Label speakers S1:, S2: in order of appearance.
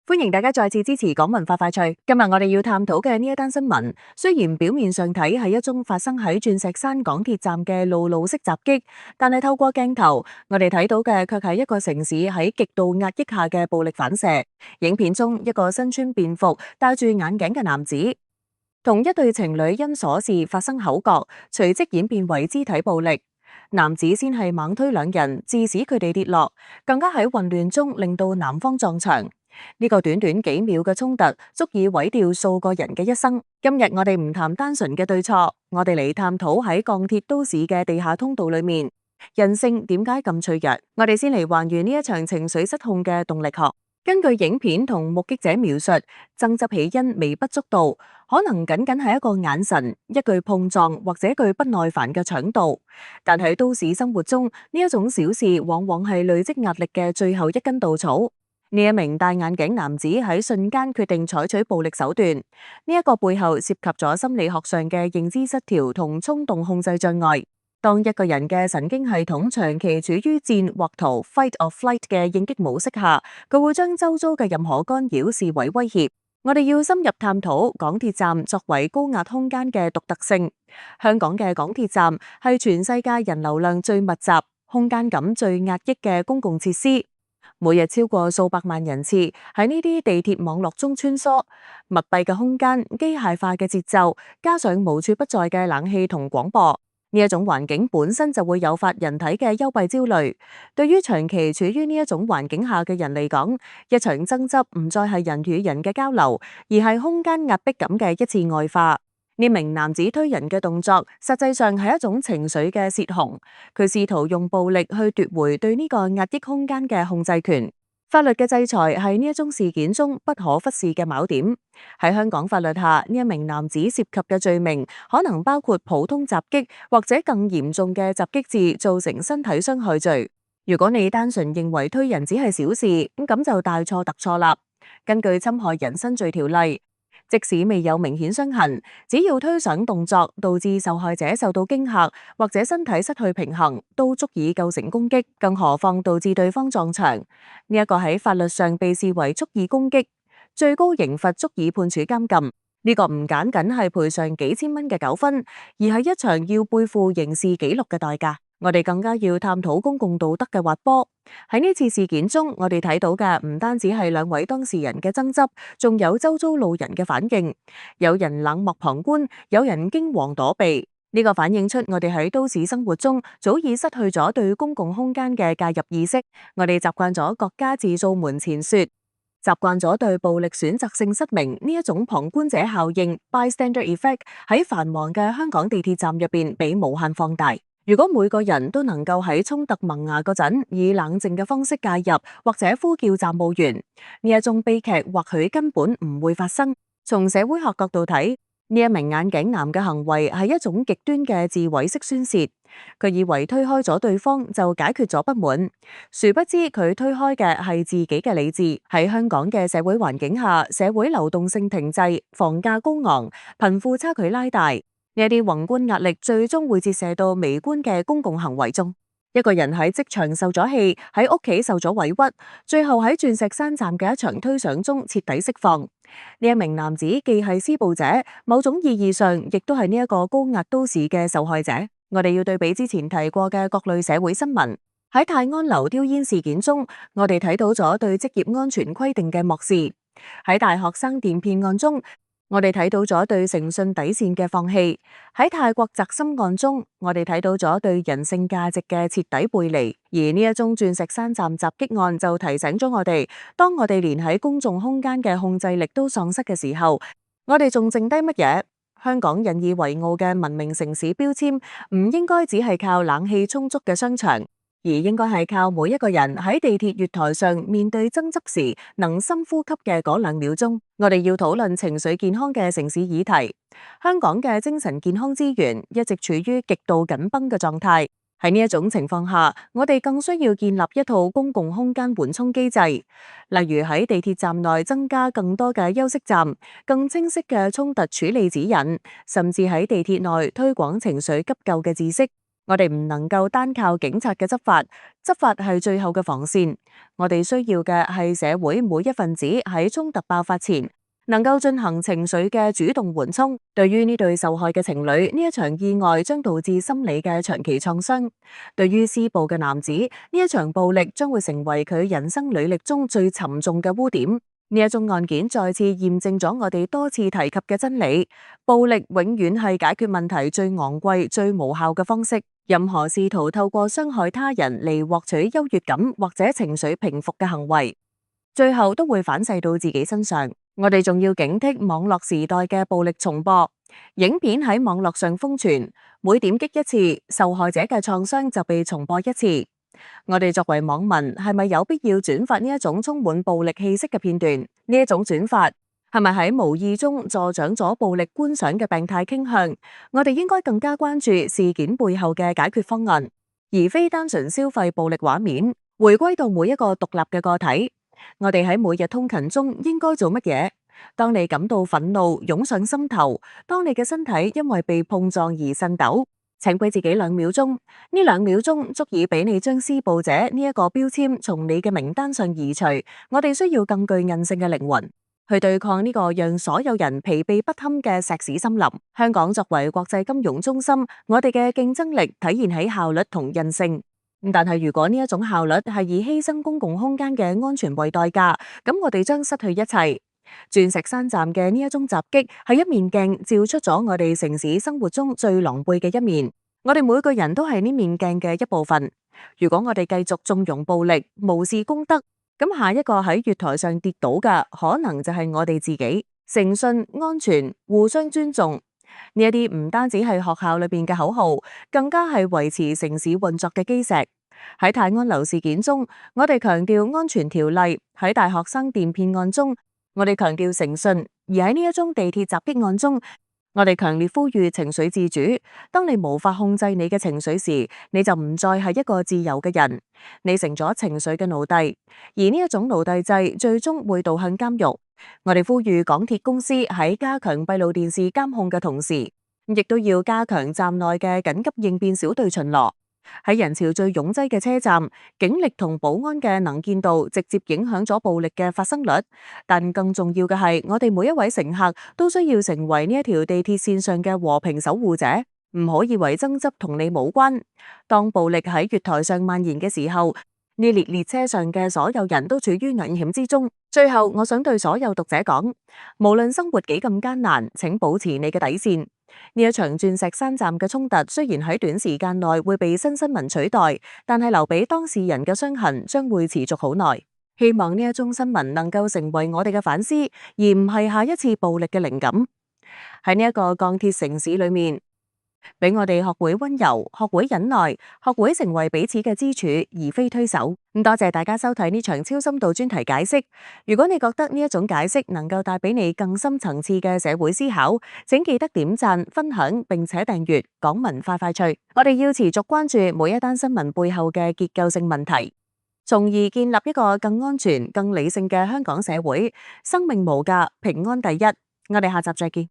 S1: 歡迎大家再次支持港文化快趣。今日我哋要探討嘅呢一單新聞，雖然表面上睇係一宗發生喺鑽石山港鐵站嘅路怒式襲擊，但係透過鏡頭，我哋睇到嘅卻係一個城市喺極度壓抑下嘅暴力反射。影片中一個身穿便服、戴住眼鏡嘅男子，同一對情侶因瑣事發生口角，隨即演變為肢體暴力。男子先係猛推兩人，致使佢哋跌落，更加喺混亂中令到男方撞牆。呢個短短幾秒嘅衝突，足以毀掉數個人嘅一生。今日我哋唔談單純嘅對錯，我哋嚟探討喺鋼鐵都市嘅地下通道裏面，人性點解咁脆弱？我哋先嚟還原呢一場情緒失控嘅動力學。根據影片同目擊者描述，爭執起因微不足道，可能僅僅係一個眼神、一句碰撞或者一句不耐煩嘅搶道。但喺都市生活中，呢一種小事往往係累積壓力嘅最後一根稻草。呢一名戴眼鏡男子喺瞬間決定採取暴力手段，呢一個背後涉及咗心理學上嘅認知失調同衝動控制障礙。當一個人嘅神經系統長期處於戰或逃 （fight or flight） 嘅應激模式下，佢會將周遭嘅任何干擾視為威脅。我哋要深入探討港鐵站作為高壓空間嘅獨特性。香港嘅港鐵站係全世界人流量最密集、空間感最壓抑嘅公共設施。每日超過數百萬人次喺呢啲地鐵網絡中穿梭，密閉嘅空間、機械化嘅節奏，加上無處不在嘅冷氣同廣播，呢一種環境本身就會誘發人體嘅幽閉焦慮。對於長期處於呢一種環境下嘅人嚟講，一場爭執唔再係人與人嘅交流，而係空間壓迫感嘅一次外化。呢名男子推人嘅動作，實際上係一種情緒嘅洩洪，佢試圖用暴力去奪回對呢個壓抑空間嘅控制權。法律嘅制裁係呢一宗事件中不可忽視嘅錨點。喺香港法律下，呢一名男子涉及嘅罪名可能包括普通襲擊或者更嚴重嘅襲擊致造成身體傷害罪。如果你單純認為推人只係小事，咁就大錯特錯啦。根據侵害人身罪條例，即使未有明顯傷痕，只要推搡動作導致受害者受到驚嚇或者身體失去平衡，都足以構成攻擊，更何況導致對方撞牆。呢一個喺法律上被視為蓄意攻擊，最高刑罰足以判處監禁。呢個唔僅僅係賠償幾千蚊嘅糾紛，而係一場要背負刑事紀錄嘅代價。我哋更加要探討公共道德嘅滑坡。喺呢次事件中，我哋睇到嘅唔單止係兩位當事人嘅爭執，仲有周遭路人嘅反應。有人冷漠旁觀，有人驚惶躲避。呢個反映出我哋喺都市生活中早已失去咗對公共空間嘅介入意識。我哋習慣咗各家自掃門前雪，習慣咗對暴力選擇性失明呢一種旁觀者效應 （bystander effect） 喺繁忙嘅香港地鐵站入邊被無限放大。如果每個人都能夠喺衝突萌芽嗰陣以冷靜嘅方式介入，或者呼叫站務員，呢一種悲劇或許根本唔會發生。從社會學角度睇，呢一名眼鏡男嘅行為係一種極端嘅自毀式宣洩。佢以為推開咗對方就解決咗不滿，殊不知佢推開嘅係自己嘅理智。喺香港嘅社會環境下，社會流動性停滯，房價高昂，貧富差距拉大。呢一啲宏觀壓力最終會折射到微觀嘅公共行為中。一個人喺職場受咗氣，喺屋企受咗委屈，最後喺鑽石山站嘅一場推搡中徹底釋放。呢一名男子既係施暴者，某種意義上亦都係呢一個高壓都市嘅受害者。我哋要對比之前提過嘅各類社會新聞。喺泰安樓丟煙事件中，我哋睇到咗對職業安全規定嘅漠視。喺大學生電騙案中，我哋睇到咗對誠信底線嘅放棄。喺泰國宅心案中，我哋睇到咗對人性價值嘅徹底背離。而呢一宗鑽石山站襲擊案就提醒咗我哋，當我哋連喺公眾空間嘅控制力都喪失嘅時候，我哋仲剩低乜嘢？香港引以為傲嘅文明城市標籤，唔應該只係靠冷氣充足嘅商場，而應該係靠每一個人喺地鐵月台上面對爭執時能深呼吸嘅嗰2秒鐘。我哋要討論情緒健康嘅城市議題。香港嘅精神健康資源一直處於極度緊繃嘅狀態。喺呢一種情況下，我哋更需要建立一套公共空間緩衝機制，例如喺地鐵站內增加更多嘅休息站、更清晰嘅衝突處理指引，甚至喺地鐵內推廣情緒急救嘅知識。我哋唔能夠單靠警察嘅執法，執法係最後嘅防線。我哋需要嘅係社會每一份子喺衝突爆發前，能夠進行情緒嘅主動緩衝。對於呢對受害嘅情侶，呢一場意外將導致心理嘅長期創傷；對於施暴嘅男子，呢一場暴力將會成為佢人生履歷中最沉重嘅污點。呢一宗案件再次驗證咗我哋多次提及嘅真理：暴力永遠係解決問題最昂貴、最無效嘅方式。任何試圖透過傷害他人嚟獲取優越感或者情緒平復嘅行為，最後都會反噬到自己身上。我哋仲要警惕網絡時代嘅暴力重播，影片喺網絡上瘋傳，每點擊一次，受害者嘅創傷就被重播一次。我哋作為網民，係咪有必要轉發呢一種充滿暴力氣息嘅片段？呢一種轉發係咪喺無意中助長咗暴力觀賞嘅病態傾向？我哋應該更加關注事件背後嘅解決方案，而非單純消費暴力畫面。回歸到每一個獨立嘅個體，我哋喺每日通勤中應該做乜嘢？當你感到憤怒湧上心頭，當你嘅身體因為被碰撞而顫抖，請俾自己2秒鐘，呢2秒鐘足以俾你將施暴者呢一個標籤從你嘅名單上移除。我哋需要更具韌性嘅靈魂，去對抗呢個讓所有人疲憊不堪嘅石屎森林。香港作為國際金融中心，我哋嘅競爭力體現喺效率同韌性。但係如果呢一種效率係以犧牲公共空間嘅安全為代價，咁我哋將失去一切。鑽石山站嘅呢一宗襲擊係一面鏡，照出咗我哋城市生活中最狼狽嘅一面。我哋每個人都係呢面鏡嘅一部分。如果我哋繼續縱容暴力、無視公德，咁下一個喺月台上跌倒嘅可能就係我哋自己。誠信、安全、互相尊重，呢一啲唔單止係學校裏邊嘅口號，更加係維持城市運作嘅基石。喺泰安樓事件中，我哋強調安全條例；喺大學生電騙案中，我哋強調誠信；而喺呢一宗地鐵襲擊案中，我哋強烈呼籲情緒自主。當你無法控制你嘅情緒時，你就唔再係一個自由嘅人，你成咗情緒嘅奴隸。而呢一種奴隸制最終會導向監獄。我哋呼籲港鐵公司喺加強閉路電視監控嘅同時，亦都要加強站內嘅緊急應變小隊巡邏。喺人潮最擁擠嘅車站，警力同保安嘅能見度直接影響咗暴力嘅發生率。但更重要嘅係，我哋每一位乘客都需要成為呢一條地鐵線上嘅和平守護者，唔可以為爭執同你無關。當暴力喺月台上蔓延嘅時候，呢列車上嘅所有人都處於危險之中。最後，我想對所有讀者講，無論生活幾咁艱難，請保持你嘅底線。呢一場鑽石山站嘅衝突雖然喺短時間內會被新新聞取代，但係留俾當事人嘅傷痕將會持續好耐。希望呢一宗新聞能夠成為我哋嘅反思，而唔係下一次暴力嘅靈感。喺呢一個鋼鐵城市裏面，俾我哋學會溫柔，學會忍耐，學會成為彼此嘅支柱，而非推手。多謝大家收睇呢場超深度專題解釋。如果你覺得呢一種解釋能夠帶俾你更深層次嘅社會思考，請記得點讚、分享，並且訂閱港聞快快趣。我哋要持續關注每一單新聞背後嘅結構性問題，從而建立一個更安全、更理性嘅香港社會。生命無價，平安第一。我哋下集再見。